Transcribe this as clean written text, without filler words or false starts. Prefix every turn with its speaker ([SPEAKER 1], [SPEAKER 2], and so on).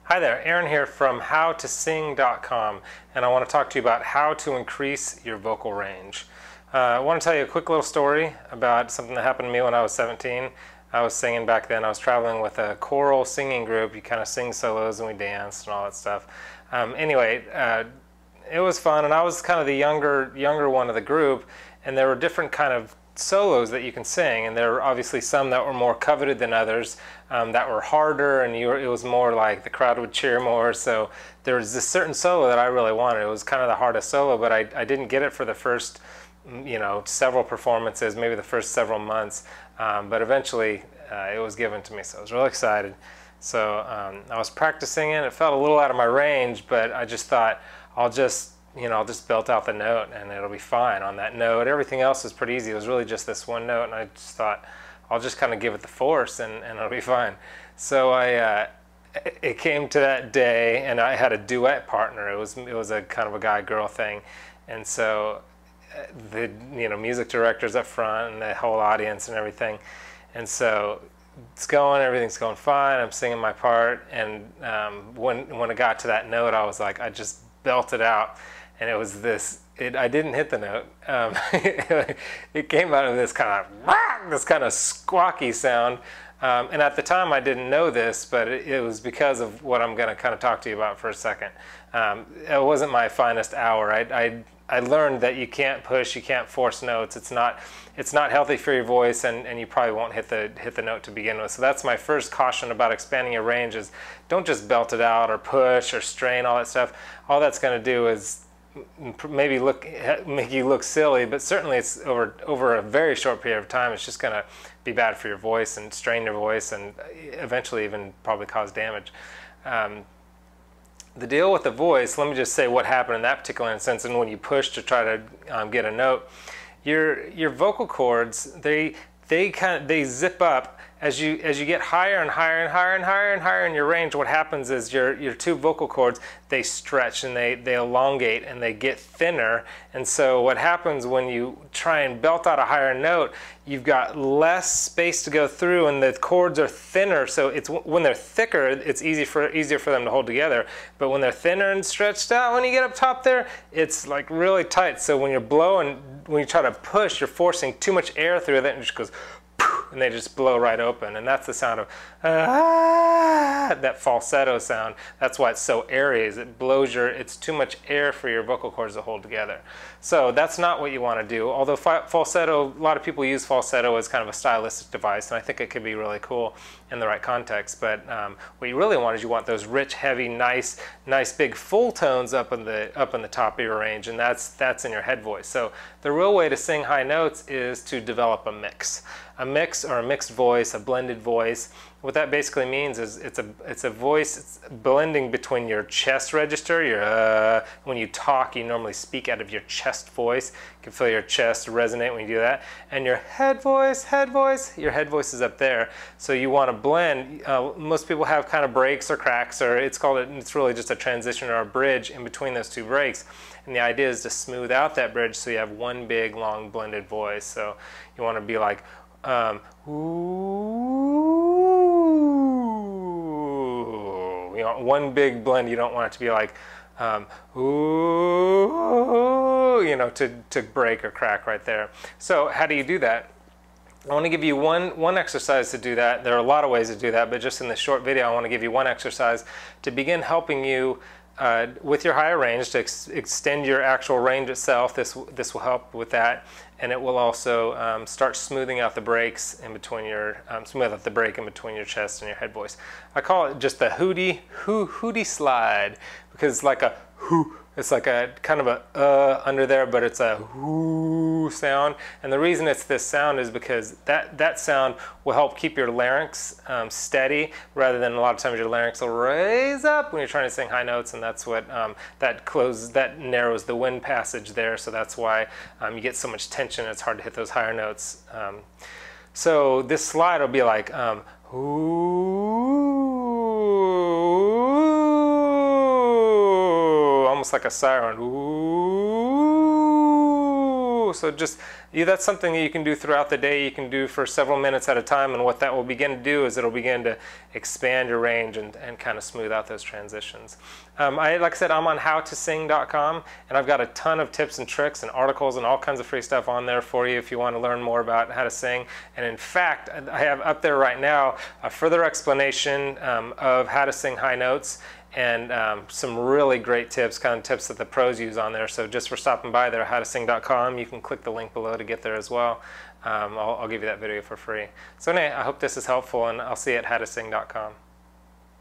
[SPEAKER 1] Hi there, Aaron here from howtosing.com, and I want to talk to you about how to increase your vocal range. I want to tell you a quick little story about something that happened to me when I was 17. I was singing back then. I was traveling with a choral singing group. You kind of sing solos and we danced and all that stuff. Anyway, it was fun, and I was kind of the younger one of the group, and there were different kind of solos that you can sing, and there were obviously some that were more coveted than others, that were harder, and it was more like the crowd would cheer more. So there was this certain solo that I really wanted. It was kind of the hardest solo, but I didn't get it for the first several performances, maybe the first several months, but eventually it was given to me, so I was really excited. So I was practicing it. It felt a little out of my range, but I just thought I'll just belt out the note and it'll be fine on that note. Everything else was pretty easy. It was really just this one note, and I just thought I'll just kind of give it the force and it'll be fine. So it came to that day, and I had a duet partner. It was a kind of a guy-girl thing, and so the music director's up front and the whole audience and everything, and so everything's going fine. I'm singing my part, and when it got to that note, I was like, I just belted out. And it was this, I didn't hit the note. It came out of this kind of squawky sound. And at the time I didn't know this, but it was because of what I'm going to kind of talk to you about for a second. It wasn't my finest hour. I learned that you can't push, you can't force notes. It's not healthy for your voice, and you probably won't hit the note to begin with. So that's my first caution about expanding your range: is don't just belt it out or push or strain, all that stuff. All that's going to do is maybe make you look silly, but certainly it's over a very short period of time, it's just going to be bad for your voice and strain your voice, and eventually even probably cause damage. The deal with the voice, let me just say what happened in that particular instance. And when you push to try to get a note, your vocal cords, they zip up as you get higher and higher and higher and higher and higher in your range. What happens is your two vocal cords, they stretch and they elongate and they get thinner. And so what happens when you try and belt out a higher note, you've got less space to go through, and the cords are thinner. So when they're thicker, it's easier for them to hold together. But when they're thinner and stretched out, when you get up top there, it's like really tight. So when you're blowing, when you try to push, you're forcing too much air through that, and it just goes, and they just blow right open. And that's the sound of that falsetto sound. That's why it's so airy, is it blows it's too much air for your vocal cords to hold together. So that's not what you want to do. Although falsetto, a lot of people use falsetto as kind of a stylistic device, and I think it could be really cool in the right context. But what you really want is you want those rich, heavy, nice big full tones up in the top of your range, and that's in your head voice. So the real way to sing high notes is to develop a mix. A mix, or a mixed voice, a blended voice. What that basically means is it's a voice, it's blending between your chest register. When you talk, you normally speak out of your chest voice. You can feel your chest resonate when you do that. And your head voice, your head voice is up there. So you want to blend. Most people have kind of breaks or cracks, or it's really just a transition or a bridge in between those two breaks. And the idea is to smooth out that bridge so you have one big, long, blended voice. So you want to be like, ooh, one big blend. You don't want it to be like, ooh, to break or crack right there. So how do you do that? I want to give you one exercise to do that. There are a lot of ways to do that, but just in this short video, I want to give you one exercise to begin helping you with your higher range, to extend your actual range itself. This will help with that, and it will also start smoothing out the breaks in between smooth out the break in between your chest and your head voice. I call it just the hootie slide, because it's like a hoo. It's like a kind of a under there, but it's a whoo sound. And the reason it's this sound is because that sound will help keep your larynx steady, rather than a lot of times your larynx will raise up when you're trying to sing high notes, and that's what that narrows the wind passage there. So that's why you get so much tension. It's hard to hit those higher notes. So this slide will be like ooh. Almost like a siren. Ooh. woo. So just, that's something that you can do throughout the day. You can do for several minutes at a time, and what that will begin to do is it'll begin to expand your range and kind of smooth out those transitions. Like I said, I'm on howtosing.com, and I've got a ton of tips and tricks and articles and all kinds of free stuff on there for you if you want to learn more about how to sing. And in fact, I have up there right now a further explanation of how to sing high notes, and some really great tips, kind of tips that the pros use on there. So just for stopping by there, howtosing.com, you can click the link below to get there as well. I'll give you that video for free. So anyway, I hope this is helpful, and I'll see you at howtosing.com.